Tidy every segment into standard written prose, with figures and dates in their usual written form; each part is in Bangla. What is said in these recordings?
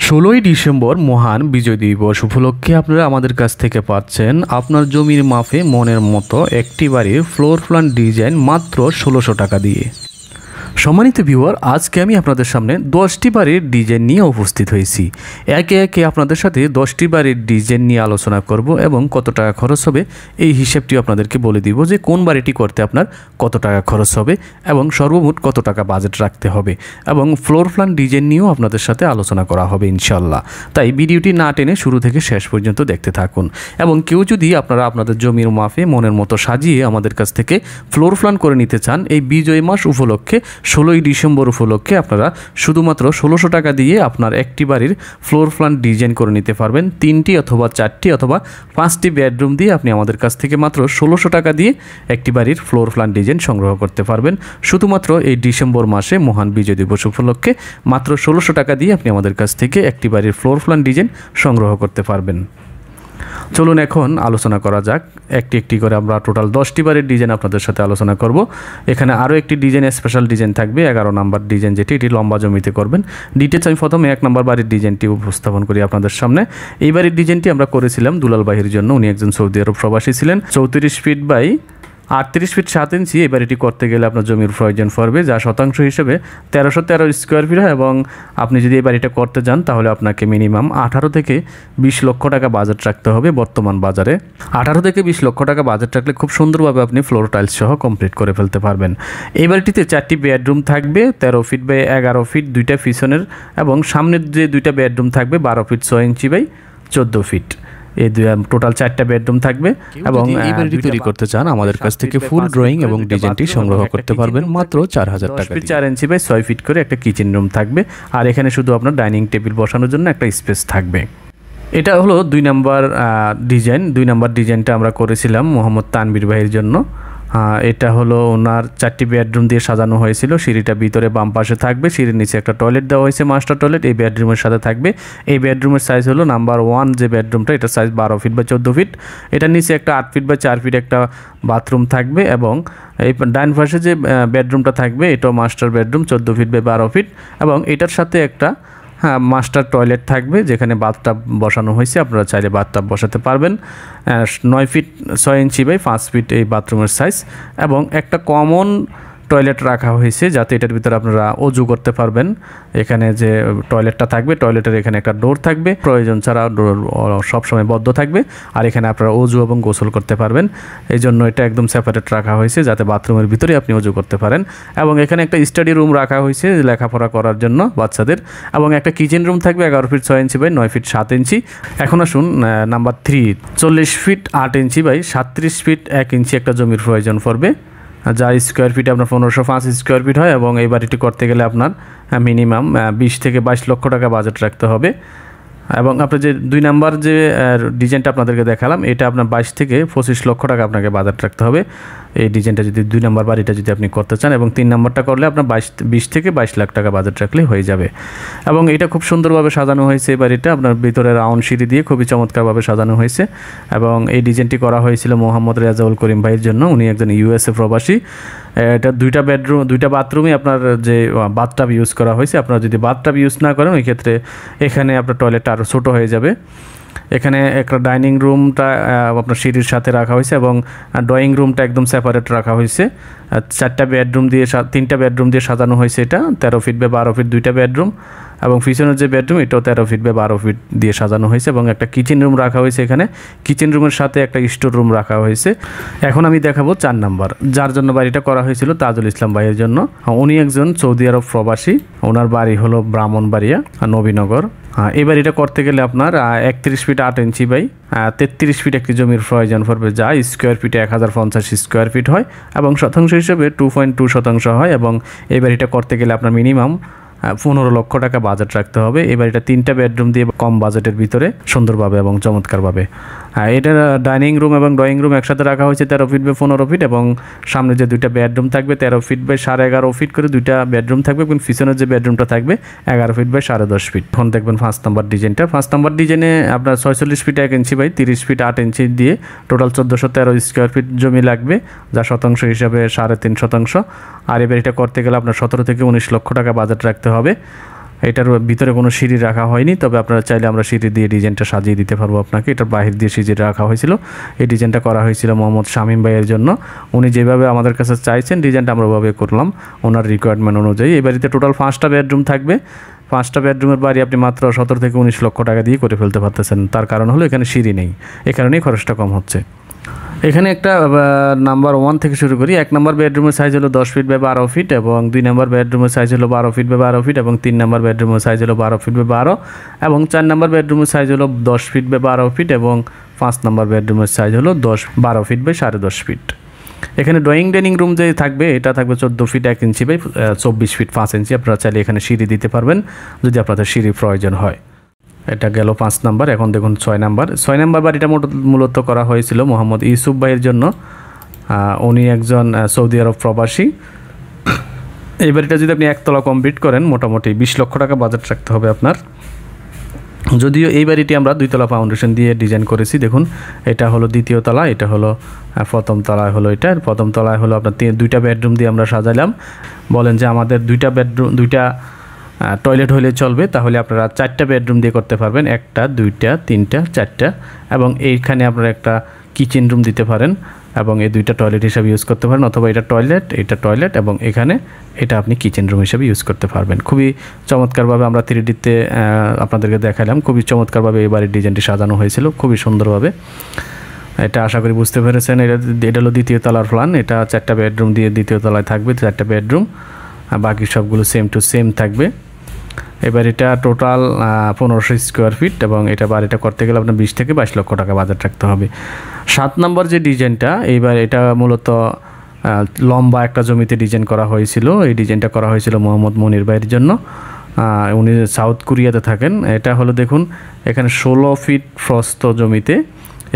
16ই ডিসেম্বর মহান বিজয় দিবস উপলক্ষে আপনারা আমাদের কাছ থেকে পাচ্ছেন আপনার জমির মাপে মনের মতো একটি বাড়ির ফ্লোর প্ল্যান ডিজাইন মাত্র 1600 টাকা দিয়ে। সম্মানিত ভিউয়ার, আজকে আমি আপনাদের সামনে 10টি বাড়ির ডিজাইন নিয়ে উপস্থিত হয়েছি। একে একে আপনাদের সাথে 10টি বাড়ির ডিজাইন নিয়ে আলোচনা করব এবং কত টাকা খরচ হবে এই হিসাবটি আপনাদেরকে বলে দিব যে কোন বাড়িটি করতে আপনার কত টাকা খরচ হবে এবং সর্বমোট কত টাকা বাজেট রাখতে হবে এবং ফ্লোর প্ল্যান ডিজাইন নিয়েও আপনাদের সাথে আলোচনা করা হবে ইনশাল্লাহ। তাই ভিডিওটি না টেনে শুরু থেকে শেষ পর্যন্ত দেখতে থাকুন এবং কেউ যদি আপনারা আপনাদের জমির মাপে মনের মতো সাজিয়ে আমাদের কাছ থেকে ফ্লোর প্ল্যান করে নিতে চান, এই বিজয় মাস উপলক্ষে 16ই ডিসেম্বর উপলক্ষে আপনারা শুধুমাত্র 1600 টাকা দিয়ে আপনার একটি বাড়ির ফ্লোর প্ল্যান ডিজাইন করে নিতে পারবেন। 3টি অথবা 4টি অথবা 5টি বেডরুম দিয়ে আপনি আমাদের কাছ থেকে মাত্র 1600 টাকা দিয়ে একটি বাড়ির ফ্লোর প্ল্যান ডিজাইন সংগ্রহ করতে পারবেন। শুধুমাত্র এই ডিসেম্বর মাসে মহান বিজয় দিবস উপলক্ষে মাত্র 1600 টাকা দিয়ে আপনি আমাদের কাছ থেকে একটি বাড়ির ফ্লোর প্ল্যান ডিজাইন সংগ্রহ করতে পারবেন। চলুন এখন আলোচনা করা যাক। একটি একটি করে আমরা টোটাল 10টি বাড়ির ডিজাইন আপনাদের সাথে আলোচনা করব। এখানে আরও একটি ডিজাইন, স্পেশাল ডিজাইন থাকবে 11 নম্বর ডিজাইন, যেটি এটি লম্বা জমিতে করবেন। ডিটেলস আমি প্রথমে 1 নম্বর বাড়ির ডিজাইনটি উপস্থাপন করি আপনাদের সামনে। এই বাড়ির ডিজাইনটি আমরা করেছিলাম দুলাল ভাইয়ের জন্য। উনি একজন সৌদি আরব প্রবাসী ছিলেন। 34 ফিট বাই 38 ফিট 7 ইঞ্চি এই বাড়িটি করতে গেলে আপনার জমির প্রয়োজন পড়বে, যা শতাংশ হিসেবে 1313 স্কোয়ার ফিট হয় এবং আপনি যদি এই বাড়িটা করতে যান তাহলে আপনাকে মিনিমাম 18 থেকে 20 লক্ষ টাকা বাজেট রাখতে হবে। বর্তমান বাজারে 18 থেকে 20 লক্ষ টাকা বাজেট রাখলে খুব সুন্দরভাবে আপনি ফ্লোর টাইলস সহ কমপ্লিট করে ফেলতে পারবেন। এই বাড়িটিতে 4টি বেডরুম থাকবে, 13 ফিট বাই 11 ফিট, 2টা পিছনের এবং সামনের যে 2টা বেডরুম থাকবে 12 ফিট 6 ইঞ্চি বাই 14 ফিট। এই টোটাল 4টা বেডরুম থাকবে এবং এই বাড়িটি তৈরি করতে চান আমাদের কাছ থেকে ফুল ড্রয়িং এবং ডিজাইনটি সংগ্রহ করতে পারবেন মাত্র 4000 টাকা দিয়ে। 4 ইঞ্চি বাই 6 ফিট করে একটা কিচেন রুম থাকবে আর এখানে শুধু আপনার ডাইনিং টেবিল বসানোর জন্য একটা স্পেস থাকবে। এটা হলো 2 নম্বর ডিজাইন। 2 নম্বর ডিজাইনটা আমরা করেছিলাম মোহাম্মদ তানবীর ভাইয়ের জন্য। এটা হলো ওনার 4টি বেডরুম দিয়ে সাজানো হয়েছিল। সিঁড়িটা ভিতরে বাম পাশে থাকবে, সিঁড়ির নিচে একটা টয়লেট দেওয়া হয়েছে, মাস্টার টয়লেট এই বেডরুমের সাথে থাকবে। এই বেডরুমের সাইজ হলো নাম্বার 1 যে বেডরুমটা, এটা সাইজ 12 ফিট বা 14 ফিট। এটার নিচে একটা 8 ফিট বা 4 ফিট একটা বাথরুম থাকবে এবং এই ডাইন পাশে যে বেডরুমটা থাকবে এটাও মাস্টার বেডরুম 14 ফিট বা 12 ফিট এবং এটার সাথে একটা মাস্টার টয়লেট থাকবে যেখানে বাথটাব বসানো হয়েছে। আপনারা চাইলে বাথটাব বসাতে পারবেন। 9 ফিট 6 ইঞ্চি বাই 5 ফিট এই বাথরুমের সাইজ এবং একটা কমন টয়লেট রাখা হয়েছে যাতে এটার ভিতরে আপনারা অজু করতে পারবেন। এখানে যে টয়লেটটা থাকবে, টয়লেটের এখানে একটা ডোর থাকবে, প্রয়োজন ছাড়া ডোর সবসময় বদ্ধ থাকবে আর এখানে আপনারা অজু এবং গোসল করতে পারবেন। এই জন্য এটা একদম সেপারেট রাখা হয়েছে যাতে বাথরুমের ভিতরে আপনি অজু করতে পারেন এবং এখানে একটা স্টাডি রুম রাখা হয়েছে লেখাপড়া করার জন্য বাচ্চাদের এবং একটা কিচেন রুম থাকবে 11 feet 6 inch by 9 feet 7 inch. এখন আসুন number 3, 40 feet 8 inch by 37 feet 1 inch একটা জমির প্রয়োজন পড়বে, যা স্কোয়ার ফিট আপনার 1505 স্কোয়ার ফিট হয় এবং এই বাড়িটি করতে গেলে আপনার মিনিমাম 20 থেকে 22 লক্ষ টাকা বাজেট রাখতে হবে এবং আপনার যে 2 নাম্বার যে ডিজাইনটা আপনাদেরকে দেখালাম এটা আপনার 22 থেকে 25 লক্ষ টাকা আপনাকে বাজেট রাখতে হবে। এই ডিজাইনটা যদি 2 নাম্বার বাড়িটা যদি আপনি করতে চান এবং 3 নাম্বারটা করলে আপনার 20 থেকে 22 লাখ টাকা বাজেট রাখলে হয়ে যাবে এবং এটা খুব সুন্দরভাবে সাজানো হয়েছে। এই বাড়িটা আপনার ভিতরে রাউন্ড সিঁড়ি দিয়ে খুবই চমৎকারভাবে সাজানো হয়েছে এবং এই ডিজাইনটি করা হয়েছিল মোহাম্মদ রেজাউল করিম ভাইয়ের জন্য। উনি একজন USA প্রবাসী। এটা 2টা বেডরুম 2টা বাথরুমে আপনার যে বাথটাব ইউজ করা হয়েছে। আপনারা যদি বাথটাব ইউজ না করেন ওই ক্ষেত্রে এখানে আপনার টয়লেটটা আরও ছোটো হয়ে যাবে। এখানে একটা ডাইনিং রুমটা আপনার সিঁড়ির সাথে রাখা হয়েছে এবং ড্রয়িং রুমটা একদম সেপারেট রাখা হয়েছে। 4টা বেডরুম দিয়ে 3টা বেডরুম দিয়ে সাজানো হয়েছে। এটা 13 ফিট বা 12 ফিট 2টা বেডরুম এবং পিছনের যে বেডরুম এটাও 13 ফিট বা 12 ফিট দিয়ে সাজানো হয়েছে এবং একটা কিচেন রুম রাখা হয়েছে। এখানে কিচেন রুমের সাথে একটা স্টোর রুম রাখা হয়েছে। এখন আমি দেখাবো 4 নাম্বার, যার জন্য বাড়িটা করা হয়েছিল তাজুল ইসলাম ভাইয়ের জন্য। উনি একজন সৌদি আরব প্রবাসী। ওনার বাড়ি হলো ব্রাহ্মণবাড়িয়া নবীনগর। এই বাড়িটা করতে গেলে আপনার 31 ফিট 8 ইঞ্চি বাই 33 ফিট একটি জমির প্রয়োজন পড়বে, যা স্কোয়ার ফিটে 1050 স্কোয়ার ফিট হয় এবং শতাংশ হিসেবে 2.2% হয় এবং এই বাড়িটা করতে গেলে আপনার মিনিমাম 15 লক্ষ টাকা বাজেট রাখতে হবে। এই বাড়িটা 3টা বেডরুম দিয়ে কম বাজেটের ভিতরে সুন্দরভাবে এবং চমৎকারভাবে। এটা ডাইনিং রুম এবং ড্রয়িং রুম একসাথে রাখা হয়েছে 13 ফিট বাই 15 ফিট এবং সামনে যে 2টা বেডরুম থাকবে 13 ফিট বাই 11.5 ফিট করে 2টা বেডরুম থাকবে এবং পিছনের যে বেডরুমটা থাকবে 11 ফিট বাই 10.5 ফিট। এখন দেখবেন 5 নম্বর ডিজাইনটা। 5 নম্বর ডিজাইনে আপনার 46 ফিট 1 ইঞ্চি বাই 30 ফিট 8 ইঞ্চি দিয়ে টোটাল 1413 স্কোয়ার ফিট জমি লাগবে, যা শতাংশ হিসাবে 3.5%। আর এই বাড়িটা করতে গেলে আপনার 17 থেকে 19 লক্ষ টাকা বাজেট রাখতে হবে। এটার ভিতরে কোনো সিঁড়ি রাখা হয়নি, তবে আপনারা চাইলে আমরা সিঁড়ি দিয়ে ডিজাইনটা সাজিয়ে দিতে পারবো আপনাকে। এটার বাহির দিয়ে সিঁড়ি রাখা হয়েছিল। এই ডিজাইনটা করা হয়েছিল মোহাম্মদ শামীম ভাইয়ের জন্য। উনি যেভাবে আমাদের কাছে চাইছেন ডিজাইনটা আমরা ওভাবে করলাম ওনার রিকোয়ারমেন্ট অনুযায়ী। এই বাড়িতে টোটাল 5টা বেডরুম থাকবে। 5টা বেডরুমের বাড়ি আপনি মাত্র 17 থেকে 19 লক্ষ টাকা দিয়ে করে ফেলতে পারতেছেন। তার কারণ হলো এখানে সিঁড়ি নেই, এ কারণেই খরচটা কম হচ্ছে। এখানে একটা নাম্বার 1 থেকে শুরু করি। 1 নম্বর বেডরুমের সাইজ হলো 10 ফিট বাই 12 ফিট এবং 2 নম্বর বেডরুমের সাইজ হলো 12 ফিট বাই 12 ফিট এবং 3 নম্বর বেডরুমের সাইজ হলো 12 ফিট বাই 12 এবং 4 নম্বর বেডরুমের সাইজ হলো 10 ফিট বাই 12 ফিট এবং 5 নম্বর বেডরুমের সাইজ হলো 12 ফিট বাই 10.5 ফিট। এখানে ড্রয়িং ডাইনিং রুম যে থাকবে এটা থাকবে 14 ফিট 1 ইঞ্চি বাই 24 ফিট 5 ইঞ্চি। আপনারা চাইলে এখানে সিঁড়ি দিতে পারবেন যদি আপনাদের সিঁড়ির প্রয়োজন হয়। এটা গেল 5 নাম্বার। এখন দেখুন 6 নাম্বার। 6 নাম্বার বাড়িটা মূলত করা হয়েছিল মোহাম্মদ ইউসুফ ভাইয়ের জন্য। উনি একজন সৌদি আরব প্রবাসী। এই বাড়িটা যদি আপনি একতলা কমপ্লিট করেন মোটামুটি 20 লক্ষ টাকা বাজেট রাখতে হবে আপনার। যদিও এই বাড়িটি আমরা 2 তলা ফাউন্ডেশন দিয়ে ডিজাইন করেছি। দেখুন এটা হলো 2য় তলা, এটা হলো 1ম তলায় হলো এটা। 1ম তলায় হলো আপনার 2টা বেডরুম দিয়ে আমরা সাজালাম। বলেন যে আমাদের 2টা বেডরুম 2টা টয়লেট হলে চলবে, তাহলে আপনারা 4টা বেডরুম দিয়ে করতে পারবেন। 1টা 2টা 3টা 4টা এবং এইখানে আপনারা একটা কিচেন রুম দিতে পারেন এবং এই 2টা টয়লেট হিসাবে ইউজ করতে পারেন, অথবা এটা টয়লেট এবং এখানে এটা আপনি কিচেন রুম হিসেবে ইউজ করতে পারবেন। খুবই চমৎকারভাবে আমরা 3Dতে আপনাদেরকে দেখালাম। খুবই চমৎকারভাবে এই বাড়ির ডিজাইনটি সাজানো হয়েছিল, খুবই সুন্দরভাবে। এটা আশা করি বুঝতে পেরেছেন। এটা হলো 2য় তলার প্ল্যান। এটা 4টা বেডরুম দিয়ে 2য় তলায় থাকবে, 4টা বেডরুম, বাকি সবগুলো সেম টু সেম থাকবে। এবার এটা টোটাল 1500 স্কোয়ার ফিট এবং এটা বাড়িটা করতে গেলে আপনার 20 থেকে 22 লক্ষ টাকা বাজেট রাখতে হবে। 7 নম্বর যে ডিজাইনটা, এইবার এটা মূলত লম্বা একটা জমিতে ডিজাইন করা হয়েছিল। এই ডিজাইনটা করা হয়েছিল মোহাম্মদ মনির ভাইয়ের জন্য। উনি সাউথ কোরিয়াতে থাকেন। এটা হলো দেখুন এখানে 16 ফিট প্রস্থ জমিতে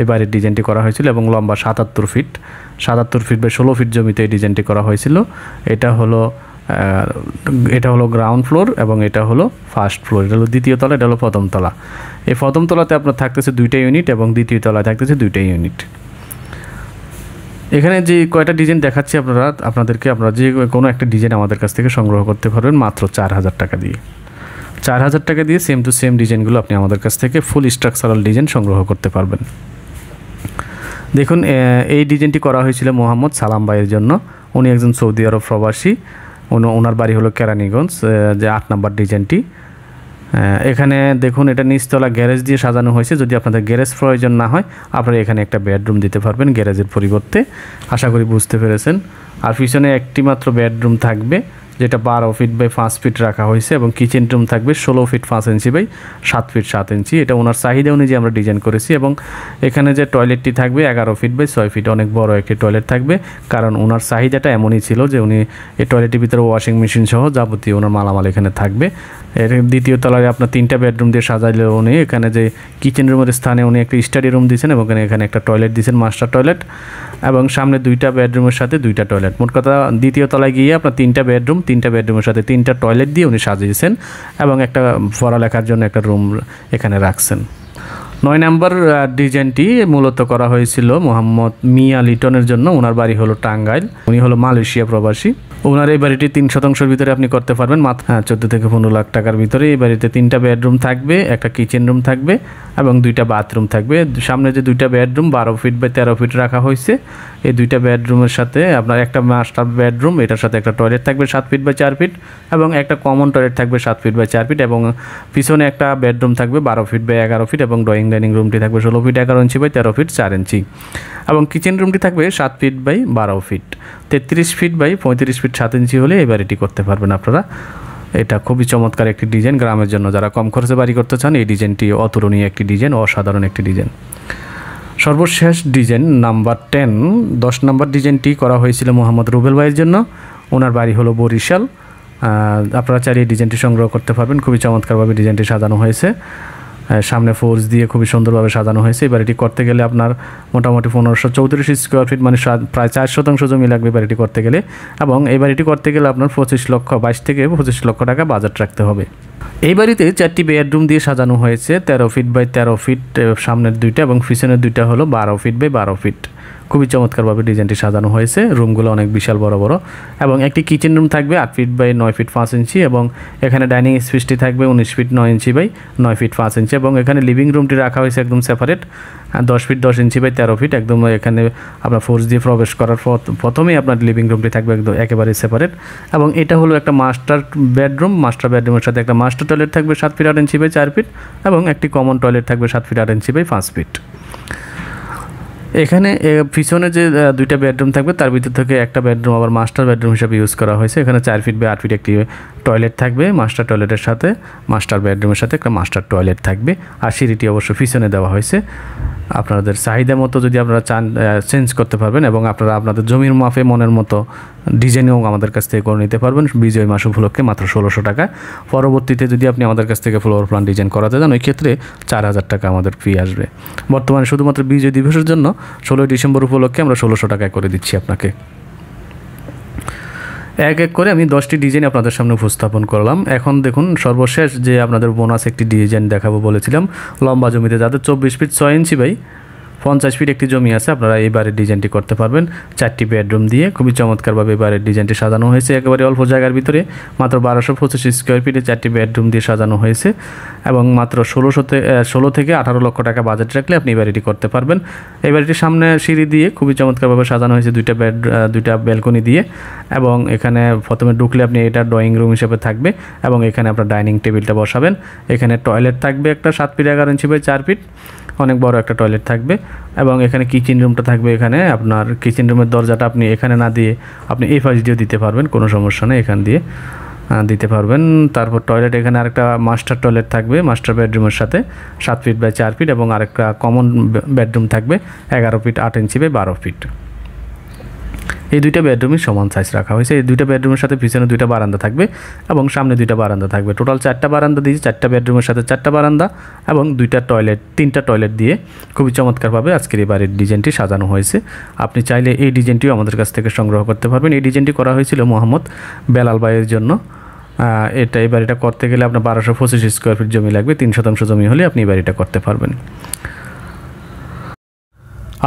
এই বাড়ির ডিজাইনটি করা হয়েছিল এবং লম্বা 77 ফিট বাই 16 ফিট জমিতে এই ডিজাইনটি করা হয়েছিল। এটা হলো গ্রাউন্ড ফ্লোর এবং এটা হলো ফার্স্ট ফ্লোর। এটা হলো 2য় তলা, এটা হলো 1ম তলা। এই 1ম তলাতে আপনার থাকতেছে 2টা ইউনিট এবং 2য় তলায় থাকতেছে 2টা ইউনিট। এখানে যে কয়টা ডিজাইন দেখাচ্ছি আপনাদেরকে যে কোনো একটা ডিজাইন আমাদের কাছ থেকে সংগ্রহ করতে পারবেন মাত্র 4000 টাকা দিয়ে। 4000 টাকা দিয়ে সেম টু সেম ডিজাইনগুলো আপনি আমাদের কাছ থেকে ফুল স্ট্রাকচারাল ডিজাইন সংগ্রহ করতে পারবেন। দেখুন এই ডিজাইনটি করা হয়েছিল মোহাম্মদ সালাম ভাইয়ের জন্য। উনি একজন সৌদি আরব প্রবাসী। ওনার বাড়ি হলো কেরানীগঞ্জ, যে 8 নম্বর ডিজাইনটি। এখানে দেখুন এটা নিচতলা গ্যারেজ দিয়ে সাজানো হয়েছে। যদি আপনাদের গ্যারেজ প্রয়োজন না হয় আপনারা এখানে একটা বেডরুম দিতে পারবেন গ্যারেজের পরিবর্তে। আশা করি বুঝতে পেরেছেন। আর পিছনে একটি মাত্র বেডরুম থাকবে যেটা 12 ফিট বাই 5 ফিট রাখা হয়েছে এবং কিচেন রুম থাকবে 16 ফিট 5 ইঞ্চি বাই 7 ফিট 7 ইঞ্চি। এটা ওনার চাহিদা অনুযায়ী আমরা ডিজাইন করেছি এবং এখানে যে টয়লেটটি থাকবে 11 ফিট বাই 6 ফিট, অনেক বড় একটি টয়লেট থাকবে, কারণ ওনার চাহিদাটা এমনই ছিল যে উনি এই টয়লেটের ভিতরে ওয়াশিং মেশিন সহ যাবতীয় ওনার মালামাল এখানে থাকবে। এর 2য় তলায় আপনার 3টা বেডরুম দিয়ে সাজাইলে উনি এখানে যে কিচেন রুমের স্থানে উনি একটা স্টাডি রুম দিয়েছেন এবং এখানে একটা টয়লেট দিয়েছেন, মাস্টার টয়লেট, এবং সামনে 2টা বেডরুমের সাথে 2টা টয়লেট। মোট কথা 2য় তলায় গিয়ে আপনার 3টা বেডরুমের সাথে 3টা টয়লেট দিয়ে উনি সাজিয়েছেন এবং একটা পড়ালেখার জন্য একটা রুম এখানে রাখছেন। 9 নম্বর ডিজাইনটি মূলত করা হয়েছিল মোহাম্মদ মিয়া লিটনের জন্য। ওনার বাড়ি হলো টাঙ্গাইল, উনি হলো মালয়েশিয়া প্রবাসী। ওনার এই বাড়িটি 3% ভিতরে আপনি করতে পারবেন মাত্র 14 থেকে 15 লাখ টাকার ভিতরে। এই বাড়িতে 3টা বেডরুম থাকবে, একটা কিচেন রুম থাকবে এবং 2টা বাথরুম থাকবে। সামনে যে 2টা বেডরুম 12 ফিট বাই 13 ফিট রাখা হয়েছে, এই 2টা বেডরুমের সাথে আপনার একটা মাস্টার বেডরুম, এটার সাথে একটা টয়লেট থাকবে 7 ফিট বাই 4 ফিট এবং একটা কমন টয়লেট থাকবে 7 ফিট বাই 4 ফিট এবং পিছনে একটা বেডরুম থাকবে 12 ফিট বাই 11 ফিট এবং ড্রয়িং ডাইনিং রুমটি থাকবে 16 feet 11 inch by 13 feet 4 inch এবং কিচেন রুমটি থাকবে 7 feet by 12 feet. 33 feet by 35 feet 7 inch হলে এই বাড়িটি করতে পারবেন আপনারা। এটা খুবই চমৎকার একটি ডিজাইন গ্রামের জন্য, যারা কম খরচে বাড়ি করতে চান এই ডিজাইনটি অতুলনীয় একটি ডিজাইন, অসাধারণ একটি ডিজাইন। সর্বশেষ ডিজাইন নাম্বার 10 নম্বর ডিজাইনটি করা হয়েছিল মোহাম্মদ রুবেল ভাইয়ের জন্য। ওনার বাড়ি হলো বরিশাল। আপনারা চাইলে এই ডিজাইনটি সংগ্রহ করতে পারবেন। খুবই চমৎকারভাবে ডিজাইনটি সাজানো হয়েছে, সামনে ফোর্স দিয়ে খুবই সুন্দরভাবে সাজানো হয়েছে। এই বাড়িটি করতে গেলে আপনার মোটামুটি 1534 স্কোয়ার ফিট মানে প্রায় 4% জমি লাগবে বাড়িটি করতে গেলে, এবং এই বাড়িটি করতে গেলে আপনার 22 থেকে 25 লক্ষ টাকা বাজেট রাখতে হবে। এই বাড়িতে 4টি বেডরুম দিয়ে সাজানো হয়েছে 13 ফিট বাই 13 ফিট সামনের 2টা এবং পিছনের 2টা হলো 12 ফিট বাই 12 ফিট। খুবই চমৎকারভাবে ডিজাইনটি সাজানো হয়েছে। রুমগুলো অনেক বিশাল বড় বড় এবং একটি কিচেন রুম থাকবে 8 ফিট বাই 9 ফিট 5 ইঞ্চি এবং এখানে ডাইনিং স্পেসটি থাকবে 19 feet 9 inch by 9 feet 5 inch এবং এখানে লিভিং রুমটি রাখা হয়েছে একদম separate 10 feet 10 inch by 13 feet. একদম এখানে আপনার ফোর্স দিয়ে প্রবেশ করার প্রথমেই আপনার লিভিং রুমটি থাকবে একদম একেবারে সেপারেট এবং এটা হলো একটা মাস্টার বেডরুম। মাস্টার বেডরুমের সাথে একটা মাস্টার টয়লেট থাকবে 7 ফিট 8 ইঞ্চি বাই 4 ফিট এবং একটি কমন টয়লেট থাকবে 7 ফিট 8 ইঞ্চি বাই 5 ফিট। এখানে পিছনে যে দুইটা বেডরুম থাকবে তার ভিতর থেকে একটা বেডরুম আবার মাস্টার বেডরুম হিসেবে ইউজ করা হয়েছে। এখানে 4 ফিট বাই 8 ফিট একটি টয়লেট থাকবে মাস্টার টয়লেটের সাথে, মাস্টার বেডরুমের সাথে একটা মাস্টার টয়লেট থাকবে আর সিঁড়িটি অবশ্য পিছনে দেওয়া হয়েছে। আপনাদের চাহিদা মতো যদি আপনারা চান চেঞ্জ করতে পারবেন এবং আপনারা আপনাদের জমির মাপে মনের মতো ডিজাইনিং আমাদের কাছ থেকে করে নিতে পারবেন বিজয় মাস উপলক্ষে মাত্র 1600 টাকা। পরবর্তীতে যদি আপনি আমাদের কাছ থেকে ফ্লোর প্ল্যান ডিজাইন করাতে চান ওই ক্ষেত্রে 4000 টাকা আমাদের ফি আসবে। বর্তমানে শুধুমাত্র বিজয় দিবসের জন্য 16 ডিসেম্বর উপলক্ষে আমরা 1600 টাকায় করে দিচ্ছি আপনাকে। এক এক করে আমি 10টি ডিজাইন আপনাদের সামনে উপস্থাপন করলাম। এখন দেখুন সর্বশেষ যে আপনাদের বোনাস একটি ডিজাইন দেখাবো বলেছিলাম, লম্বা জমিতে যাদের 24 ফিট 6 ইঞ্চি বাই 50 ফিট একটি জমি আছে আপনারা এই বাড়ির ডিজাইনটি করতে পারবেন 4টি বেডরুম দিয়ে। খুবই চমৎকারভাবে এই বাড়ির ডিজাইনটি সাজানো হয়েছে একেবারে অল্প জায়গার ভিতরে মাত্র 1225 স্কোয়ার ফিটে 4টি বেডরুম দিয়ে সাজানো হয়েছে এবং মাত্র 16 থেকে 18 লক্ষ টাকা বাজেট রাখলে আপনি এই বাড়িটি করতে পারবেন। এই বাড়িটির সামনে সিঁড়ি দিয়ে খুবই চমৎকারভাবে সাজানো হয়েছে দুইটা ব্যালকনি দিয়ে এবং এখানে প্রথমে ঢুকলে আপনি এটা ড্রয়িং রুম হিসেবে থাকবে এবং এখানে আপনার ডাইনিং টেবিলটা বসাবেন। এখানে টয়লেট থাকবে একটা 7 ফিট 11 ইঞ্চি বাই 4 ফিট, অনেক বড় একটা টয়লেট থাকবে এবং এখানে কিচেন রুমটা থাকবে। এখানে আপনার কিচেন রুমের দরজাটা আপনি এখানে না দিয়ে আপনি এই পাশ দিয়েও দিতে পারবেন, কোনো সমস্যা নেই, এখান দিয়ে দিতে পারবেন। তারপর টয়লেট এখানে আরেকটা মাস্টার টয়লেট থাকবে মাস্টার বেডরুমের সাথে 7 ফিট বাই 4 ফিট এবং আরেকটা কমন বেডরুম থাকবে 11 ফিট 8 ইঞ্চি বাই 12 ফিট। এই দুইটা বেডরুমই সমান সাইজ রাখা হয়েছে। এই দুইটা বেডরুমের সাথে পিছনে দুইটা বারান্দা থাকবে এবং সামনে দুইটা বারান্দা থাকবে। টোটাল 4টা বারান্দা দিয়ে 4টা বেডরুমের সাথে 4টা বারান্দা এবং 3টা টয়লেট দিয়ে খুবই চমৎকারভাবে আজকের এই বাড়ির ডিজাইনটি সাজানো হয়েছে। আপনি চাইলে এই ডিজাইনটিও আমাদের কাছ থেকে সংগ্রহ করতে পারবেন। এই ডিজাইনটি করা হয়েছিল মোহাম্মদ বেলাল ভাইয়ের জন্য। এই বাড়িটা করতে গেলে আপনার 1225 স্কোয়ার ফিট জমি লাগবে। 3% জমি হলে আপনি এই বাড়িটা করতে পারবেন।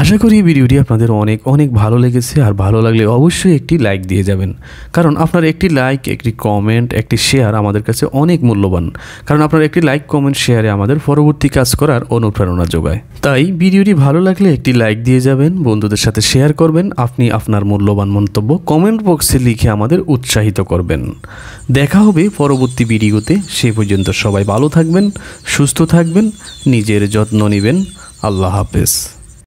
আশা করি ভিডিওটি আপনাদের অনেক অনেক ভালো লেগেছে আর ভালো লাগলে অবশ্যই একটি লাইক দিয়ে যাবেন, কারণ আপনার একটি লাইক, একটি কমেন্ট, একটি শেয়ার আমাদের কাছে অনেক মূল্যবান। কারণ আপনার একটি লাইক, কমেন্ট, শেয়ারে আমাদের পরবর্তী কাজ করার অনুপ্রেরণা যোগায়। তাই ভিডিওটি ভালো লাগলে একটি লাইক দিয়ে যাবেন, বন্ধুদের সাথে শেয়ার করবেন, আপনি আপনার মূল্যবান মন্তব্য কমেন্ট বক্সে লিখে আমাদের উৎসাহিত করবেন। দেখা হবে পরবর্তী ভিডিওতে। সে পর্যন্ত সবাই ভালো থাকবেন, সুস্থ থাকবেন, নিজের যত্ন নেবেন। আল্লাহ হাফেজ।